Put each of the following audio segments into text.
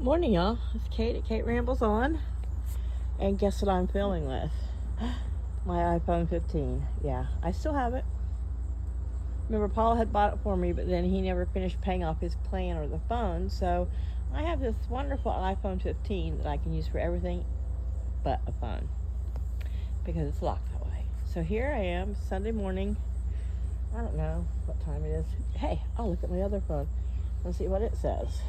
Morning, y'all. It's Kate at Kate Rambles On. And guess what I'm filming with? My iPhone 15. Yeah, I still have it. Remember, Paul had bought it for me, but then he never finished paying off his plan or the phone. So I have this wonderful iPhone 15 that I can use for everything but a phone because it's locked that way. So here I am, Sunday morning. I don't know what time it is. Hey, I'll look at my other phone and see what it says.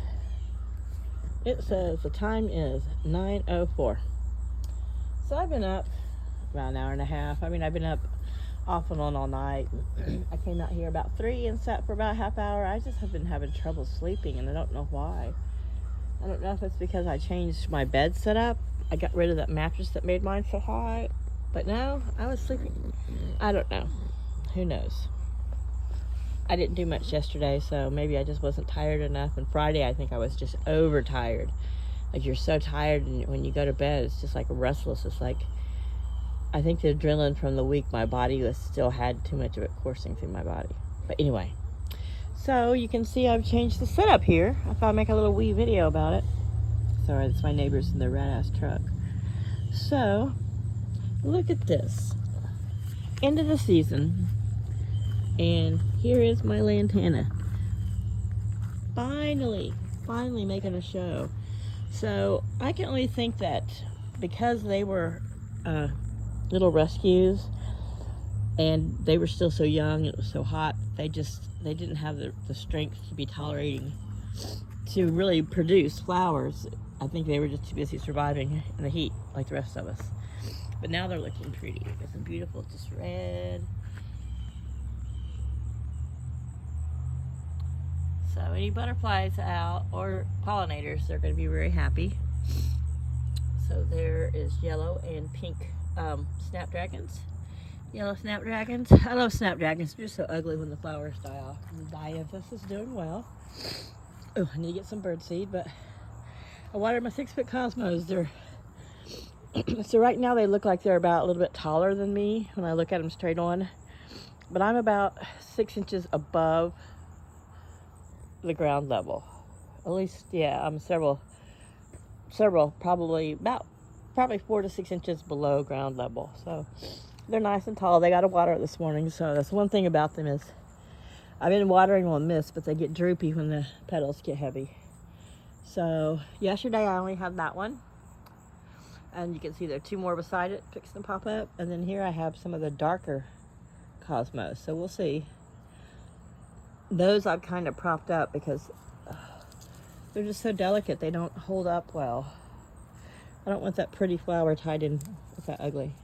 It says the time is 9:04. So I've been up about an hour and a half. I've been up off and on all night. I came out here about 3 and sat for about a half hour. I just have been having trouble sleeping, and I don't know why. I don't know if it's because I changed my bed setup. I got rid of that mattress that made mine so high. But no, I was sleeping. I don't know. Who knows? I didn't do much yesterday, so maybe I just wasn't tired enough. And Friday, I think I was just overtired. Like, you're so tired, and when you go to bed, it's just like restless. It's like, I think the adrenaline from the week, my body still had too much of it coursing through my body. But anyway, so you can see I've changed the setup here. I thought I'd make a little wee video about it. Sorry, it's my neighbors in their rat-ass truck. So, look at this. End of the season. And here is my lantana. Finally making a show. So I can only think that because they were little rescues and they were still so young, it was so hot, they didn't have the strength to be tolerating to really produce flowers. I think they were just too busy surviving in the heat like the rest of us. But now they're looking pretty. They've got some beautiful, just red. So any butterflies out or pollinators, they're going to be very happy. So there is yellow and pink snapdragons. Yellow snapdragons. I love snapdragons. They're just so ugly when the flowers die off. And the dianthus is doing well. Oh, I need to get some birdseed, but I watered my 6-foot cosmos. So right now they look like they're about a little bit taller than me when I look at them straight on. But I'm about 6 inches above the ground level. At least, yeah, I'm several, probably 4 to 6 inches below ground level. So they're nice and tall. They got to water this morning. So that's one thing about them is I've been watering on this, but they get droopy when the petals get heavy. So yesterday I only had that one. And you can see there are 2 more beside it, fixing to pop up. And then here I have some of the darker cosmos. So we'll see. Those I've kind of propped up because they're just so delicate. They don't hold up well. I don't want that pretty flower tied in with that ugly.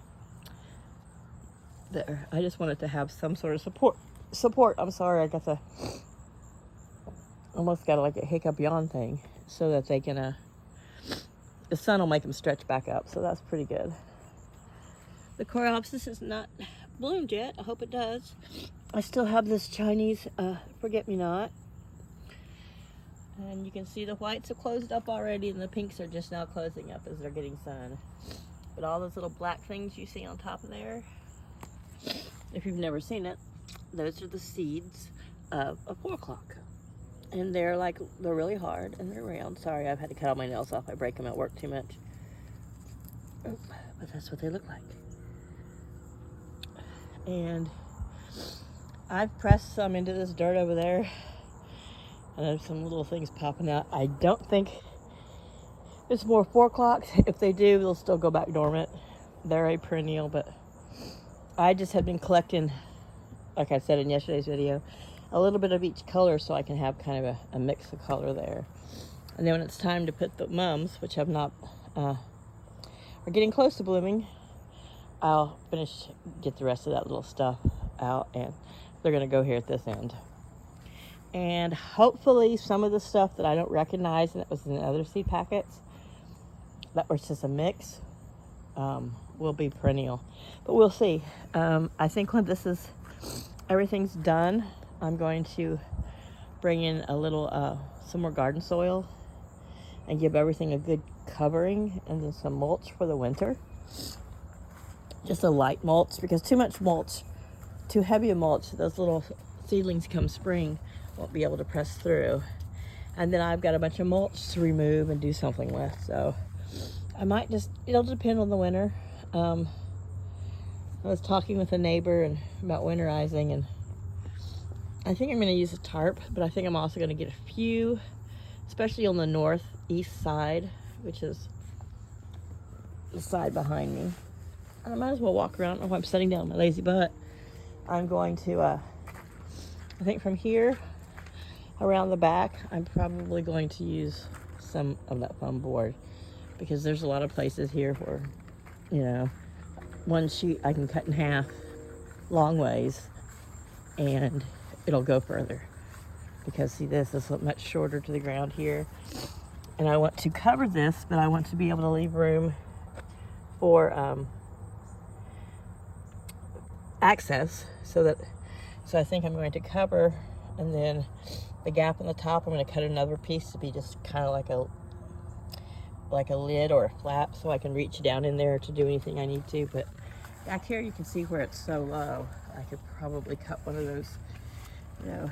There. I just want it to have some sort of support. I'm sorry, I almost got like a hiccup yawn thing so that they can, the sun will make them stretch back up. So that's pretty good. The coreopsis is not bloomed yet. I hope it does. I still have this Chinese forget-me-not. And you can see the whites have closed up already and the pinks are just now closing up as they're getting sun. But all those little black things you see on top of there, if you've never seen it, those are the seeds of a 4 o'clock. And they're really hard and they're round. Sorry, I've had to cut all my nails off. I break them at work too much. But that's what they look like. And I've pressed some into this dirt over there. And there's some little things popping out. I don't think it's more 4 o'clocks. If they do, they'll still go back dormant. They're a perennial, but I just have been collecting, like I said in yesterday's video, a little bit of each color so I can have kind of a mix of color there. And then when it's time to put the mums, which have not, are getting close to blooming, I'll get the rest of that little stuff out, and they're going to go here at this end. And hopefully some of the stuff that I don't recognize and that was in the other seed packets, that was just a mix, will be perennial. But we'll see. I think when everything's done, I'm going to bring in a little, some more garden soil and give everything a good covering and then some mulch for the winter. Just a light mulch, because too much mulch, too heavy a mulch, those little seedlings come spring won't be able to press through. And then I've got a bunch of mulch to remove and do something with. So I might just, it'll depend on the winter. I was talking with a neighbor about winterizing, and I think I'm going to use a tarp, but I think I'm also going to get a few, especially on the northeast side, which is the side behind me. And I might as well walk around. I don't know why I'm sitting down on my lazy butt. I'm going to, I think from here around the back, I'm probably going to use some of that foam board, because there's a lot of places here where, you know, one sheet I can cut in half long ways and it'll go further, because see, this is much shorter to the ground here, and I want to cover this, but I want to be able to leave room for access, so I think I'm going to cover, and then the gap on the top I'm going to cut another piece to be just kind of like a lid or a flap, so I can reach down in there to do anything I need to. But back here you can see where it's so low, I could probably cut one of those, you know,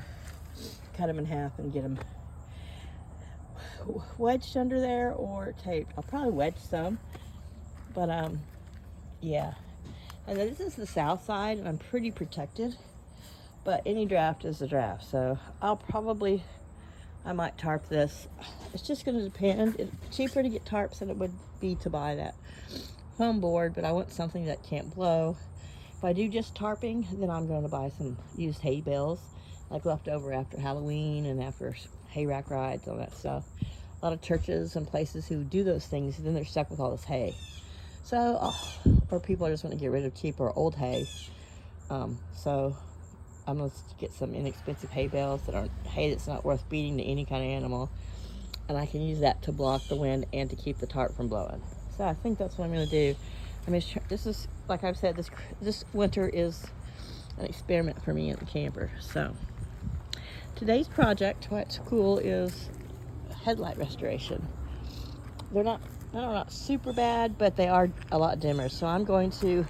cut them in half and get them wedged under there or taped. I'll probably wedge some, but yeah. And then this is the south side, and I'm pretty protected, but any draft is a draft, so I might tarp this. It's just going to depend. It's cheaper to get tarps than it would be to buy that foam board, but I want something that can't blow. If I do just tarping, then I'm going to buy some used hay bales, like leftover after Halloween and after hay rack rides, all that stuff. A lot of churches and places who do those things, then they're stuck with all this hay. So, or people just want to get rid of cheaper old hay. So I'm going to get some inexpensive hay bales that aren't hay that's not worth beating to any kind of animal. And I can use that to block the wind and to keep the tarp from blowing. So I think that's what I'm going to do. I mean, this is, like I've said, this winter is an experiment for me in the camper. So today's project, what's cool, is headlight restoration. They're not super bad, but they are a lot dimmer. So I'm going to,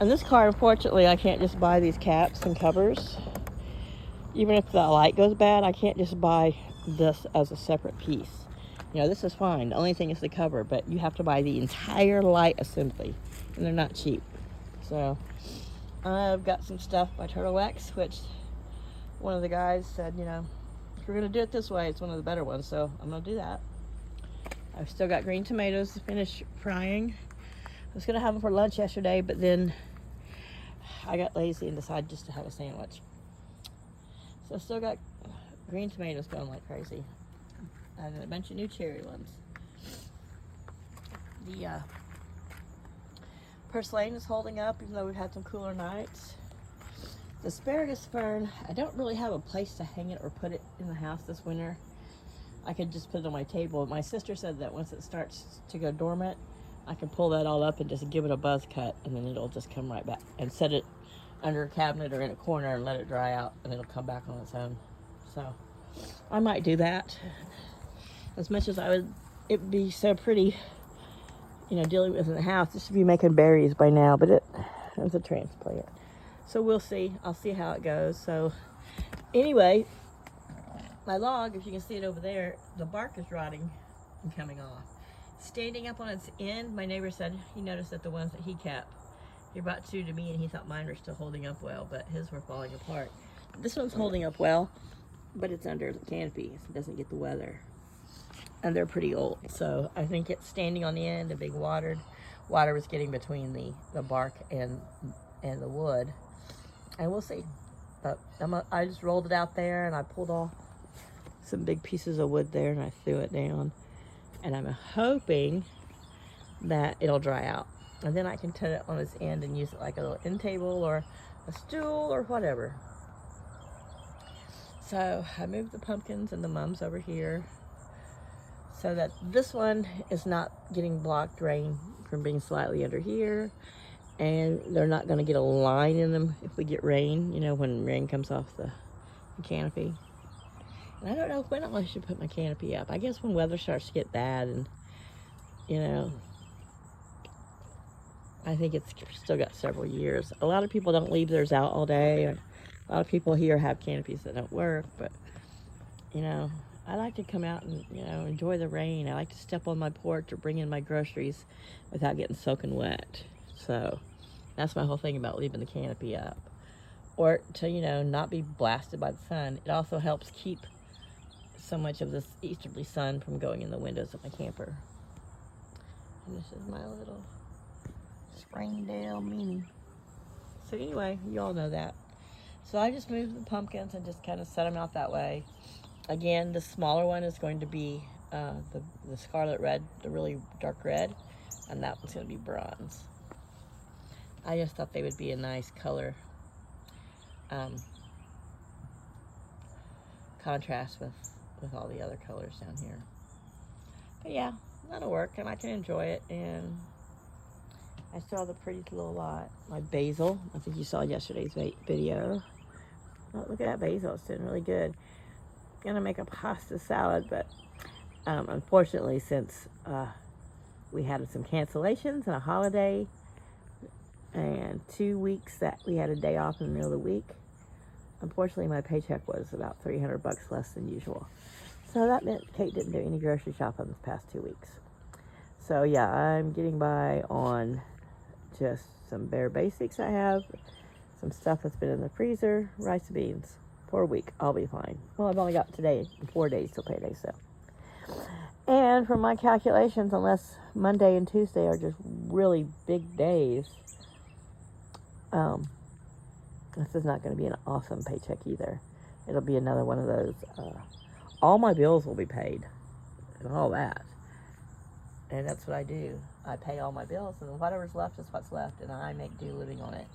in this car, unfortunately, I can't just buy these caps and covers. Even if the light goes bad, I can't just buy this as a separate piece. You know, this is fine. The only thing is the cover, but you have to buy the entire light assembly, and they're not cheap. So I've got some stuff by Turtle Wax, which one of the guys said, you know, if you're going to do it this way, it's one of the better ones, so I'm going to do that. I've still got green tomatoes to finish frying. I was going to have them for lunch yesterday, but then I got lazy and decided just to have a sandwich. So I still got green tomatoes going like crazy. And a bunch of new cherry ones. The purslane is holding up, even though we've had some cooler nights. The asparagus fern, I don't really have a place to hang it or put it in the house this winter. I could just put it on my table. My sister said that once it starts to go dormant, I can pull that all up and just give it a buzz cut, and then it'll just come right back, and set it under a cabinet or in a corner and let it dry out, and it'll come back on its own. So I might do that. As much as it'd be so pretty, you know, dealing with it in the house. It should be making berries by now, but it's a transplant. So we'll see. I'll see how it goes. So anyway, my log, if you can see it over there, the bark is rotting and coming off. Standing up on its end, my neighbor said he noticed that the ones that he kept, he brought two to me, and he thought mine were still holding up well, but his were falling apart. This one's holding up well, but it's under the canopy, so it doesn't get the weather. And they're pretty old, so I think it's standing on the end and being watered. Water was getting between the bark and the wood, and we'll see. But I just rolled it out there, and I pulled off some big pieces of wood there, and I threw it down, and I'm hoping that it'll dry out, and then I can turn it on its end and use it like a little end table or a stool or whatever. So I moved the pumpkins and the mums over here, so that this one is not getting blocked rain from being slightly under here, and they're not going to get a line in them if we get rain, you know, when rain comes off the canopy. And I don't know when I should put my canopy up. I guess when weather starts to get bad, and, you know, I think it's still got several years. A lot of people don't leave theirs out all day. A lot of people here have canopies that don't work, but, you know, I like to come out and, enjoy the rain. I like to step on my porch or bring in my groceries without getting soaking wet. So that's my whole thing about leaving the canopy up. Or to, not be blasted by the sun. It also helps keep so much of this easterly sun from going in the windows of my camper. And this is my little Springdale Mini. So anyway, you all know that. So I just moved the pumpkins and just kind of set them out that way. Again, the smaller one is going to be the scarlet red, the really dark red, and that one's going to be bronze. I just thought they would be a nice color contrast with all the other colors down here. But yeah, that'll work, and I can enjoy it. And I still have the prettiest little lot. My basil, I think you saw yesterday's video. Oh, look at that basil, it's doing really good. Gonna make a pasta salad, but unfortunately, since we had some cancellations and a holiday and 2 weeks that we had a day off in the middle of the week, unfortunately my paycheck was about $300 less than usual. So that meant Kate didn't do any grocery shopping this past 2 weeks. So yeah, I'm getting by on just some bare basics. I have some stuff that's been in the freezer, rice and beans. For a week, I'll be fine. Well, I've only got today and 4 days till payday, so. And from my calculations, unless Monday and Tuesday are just really big days, this is not going to be an awesome paycheck either. It'll be another one of those, all my bills will be paid and all that. And that's what I do. I pay all my bills, and whatever's left is what's left, and I make do living on it.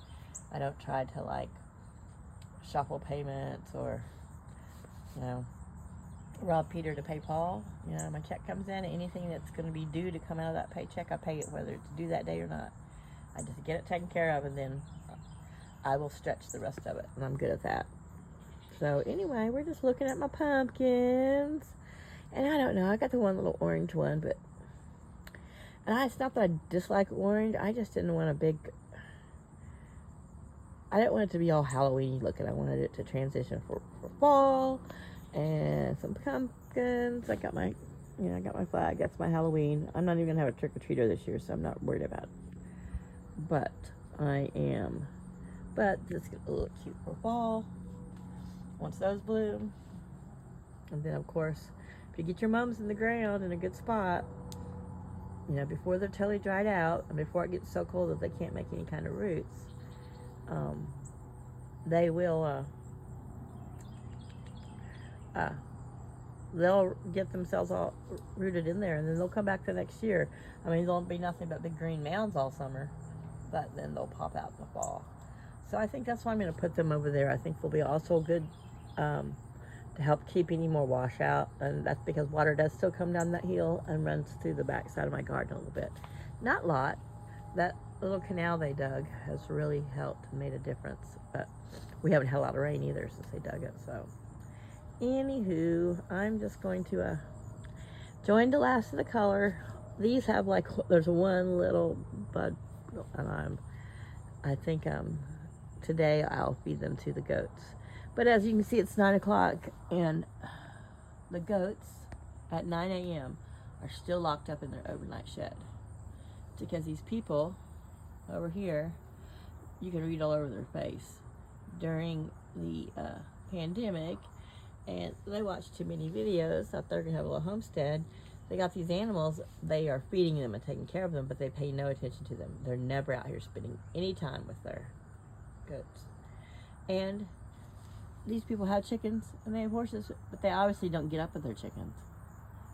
I don't try to, shuffle payments or, rob Peter to pay Paul. My check comes in, anything that's going to be due to come out of that paycheck, I pay it, whether it's due that day or not. I just get it taken care of, and then I will stretch the rest of it, and I'm good at that. So anyway, we're just looking at my pumpkins, and I don't know, I got the one little orange one, but, and it's not that I dislike orange, I just didn't want I didn't want it to be all Halloween looking. I wanted it to transition for fall and some pumpkins. I got my flag. That's my Halloween. I'm not even gonna have a trick-or-treater this year, so I'm not worried about it. But I am. But this is gonna look cute for fall. Once those bloom. And then of course, if you get your mums in the ground in a good spot, before they're totally dried out and before it gets so cold that they can't make any kind of roots, they will they'll get themselves all rooted in there, and then they'll come back the next year. I mean, there'll be nothing but big green mounds all summer, but then they'll pop out in the fall. So I think that's why I'm going to put them over there. I think they'll be also good to help keep any more washout, and that's because water does still come down that hill and runs through the back side of my garden a little bit. Not a lot. That little canal they dug has really helped and made a difference, but we haven't had a lot of rain either since they dug it. So anywho, I'm just going to join the last of the color. These have there's one little bud, and I think today I'll feed them to the goats. But as you can see, it's 9 o'clock, and the goats at 9 a.m. are still locked up in their overnight shed. Because these people over here, you can read all over their face. During the pandemic, and they watched too many videos, thought they're going to have a little homestead. They got these animals, they are feeding them and taking care of them, but they pay no attention to them. They're never out here spending any time with their goats. And these people have chickens and they have horses, but they obviously don't get up with their chickens.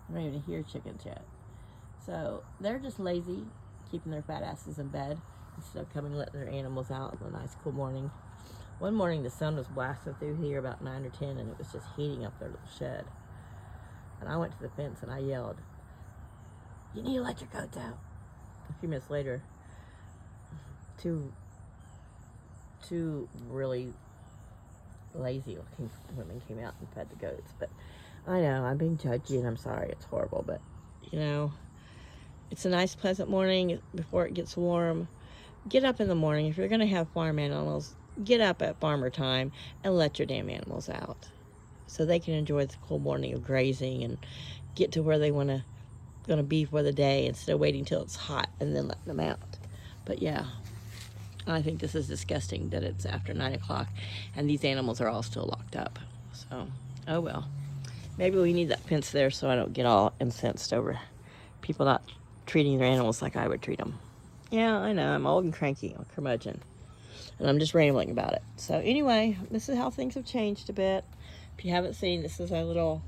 They don't even hear chickens yet. So they're just lazy, keeping their fat asses in bed instead of coming and letting their animals out on a nice cool morning. One morning the sun was blasting through here about 9 or 10, and it was just heating up their little shed. And I went to the fence and I yelled, "You need to let your goats out." A few minutes later, two really lazy looking women came out and fed the goats. But I know, I'm being judgy and I'm sorry, it's horrible, but it's a nice pleasant morning before it gets warm. Get up in the morning. If you're going to have farm animals, get up at farmer time and let your damn animals out. so they can enjoy the cool morning of grazing and get to where they going to be for the day instead of waiting till it's hot and then letting them out. But yeah, I think this is disgusting that it's after 9 o'clock and these animals are all still locked up. So, oh well. Maybe we need that fence there so I don't get all incensed over people not treating their animals like I would treat them. Yeah, I know, I'm old and cranky. I'm a curmudgeon. And I'm just rambling about it. So anyway, this is how things have changed a bit. If you haven't seen, this is a little,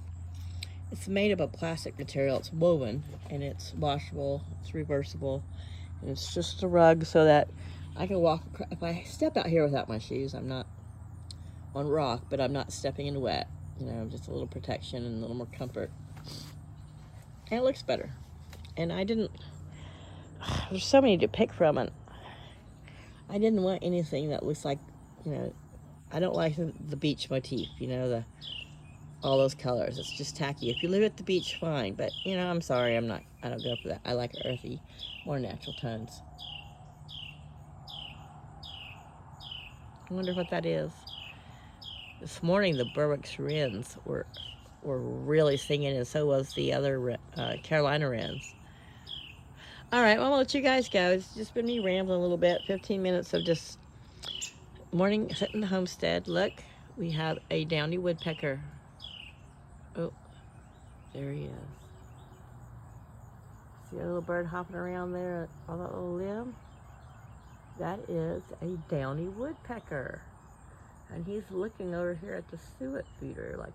it's made of a plastic material. It's woven, and it's washable, it's reversible, and it's just a rug so that I can walk, if I step out here without my shoes, I'm not on rock, but I'm not stepping in wet. You know, just a little protection and a little more comfort. And it looks better. And I didn't, there's so many to pick from, and I didn't want anything that looks like, you know, I don't like the beach motif, you know, all those colors. It's just tacky. If you live at the beach, fine, but, you know, I'm sorry, I don't go for that. I like earthy, more natural tones. I wonder what that is. This morning, the Berwick's wrens were really singing, and so was the other Carolina wrens. All right, well, I'll let you guys go. It's just been me rambling a little bit. 15 minutes of just morning sitting in the homestead. Look, we have a downy woodpecker. Oh, there he is. See a little bird hopping around there on that little limb? That is a downy woodpecker. And he's looking over here at the suet feeder like,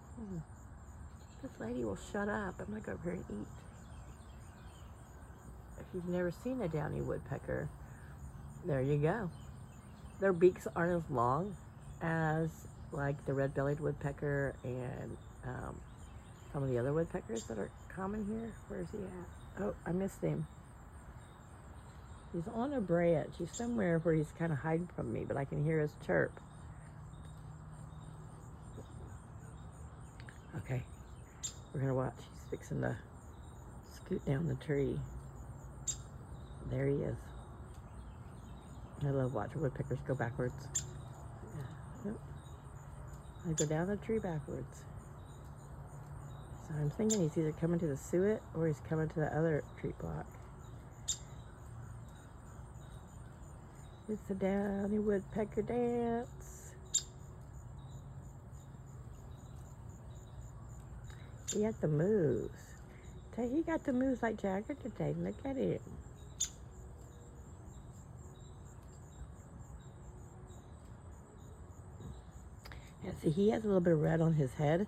this lady will shut up. I'm gonna go over here and eat. If you've never seen a downy woodpecker, there you go. Their beaks aren't as long as like the red-bellied woodpecker and some of the other woodpeckers that are common here. Where's he at? Oh, I missed him. He's on a branch. He's somewhere where he's kind of hiding from me, but I can hear his chirp. Okay, we're gonna watch. He's fixing to scoot down the tree. There he is. I love watching woodpeckers go backwards. Yeah. Yep. I go down the tree backwards. So I'm thinking he's either coming to the suet or he's coming to the other tree block. It's a downy woodpecker dance. He got the moves. He got the moves like Jagger today. Look at him. And see, he has a little bit of red on his head.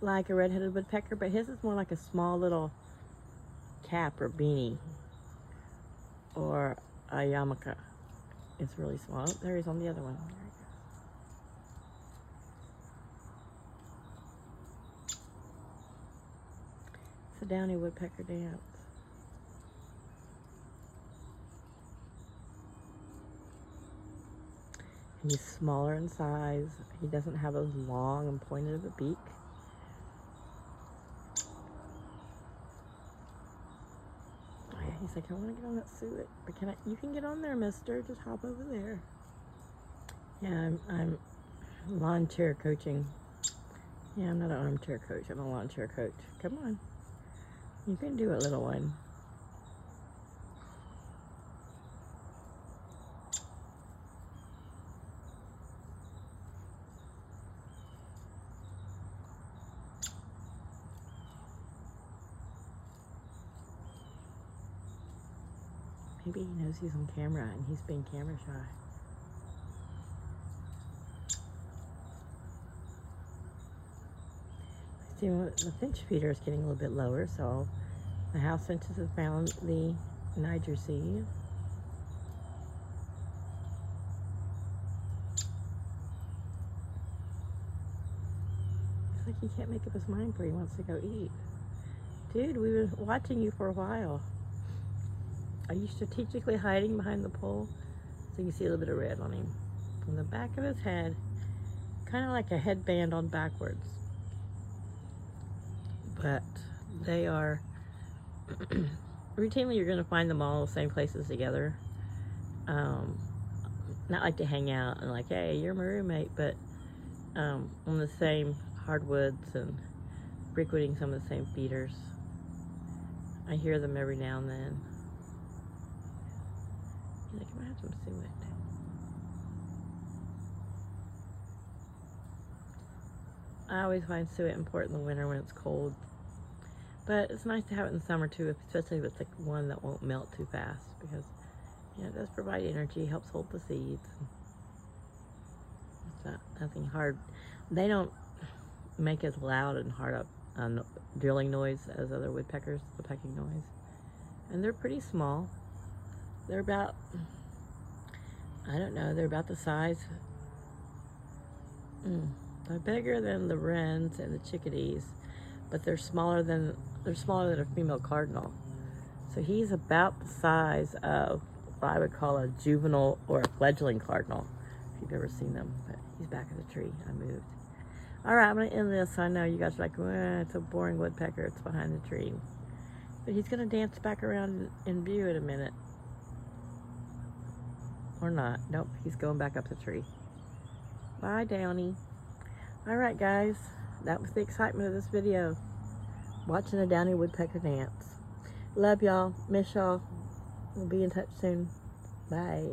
Like a red-headed woodpecker, but his is more like a small little cap or beanie. Or a yarmulke. It's really small. Oh, there he's on the other one. There he goes. It's a downy woodpecker dance. He's smaller in size. He doesn't have as long and pointed of a beak. Oh yeah, he's like, I want to get on that suet. But you can get on there, mister. Just hop over there. Yeah, I'm lawn chair coaching. Yeah, I'm not an armchair coach. I'm a lawn chair coach. Come on. You can do it, little one. Maybe he knows he's on camera and he's being camera shy. See, the finch feeder is getting a little bit lower, so the house finches have found the Niger seed. It's like he can't make up his mind where he wants to go eat. Dude, we've been watching you for a while. Are you strategically hiding behind the pole? So you can see a little bit of red on him. From the back of his head, kind of like a headband on backwards. But they are, routinely you're going to find them all the same places together. Not like to hang out and like, hey, you're my roommate, but on the same hardwoods and frequenting some of the same feeders. I hear them every now and then. I think I might have some suet. I always find suet important in the winter when it's cold. But it's nice to have it in the summer too, especially if it's like one that won't melt too fast, because it does provide energy, helps hold the seeds. It's nothing hard. They don't make as loud and hard up drilling noise as other woodpeckers, the pecking noise. And they're pretty small. They're about, I don't know, they're about the size. They're bigger than the wrens and the chickadees, but they're smaller than a female cardinal. So he's about the size of what I would call a juvenile or a fledgling cardinal, if you've ever seen them. But he's back in the tree. I moved. All right, I'm going to end this. I know you guys are like, it's a boring woodpecker. It's behind the tree. But he's going to dance back around in view in a minute. Or not. Nope, he's going back up the tree. Bye, Downy. All right, guys. That was the excitement of this video. Watching a downy woodpecker dance. Love y'all. Miss y'all. We'll be in touch soon. Bye.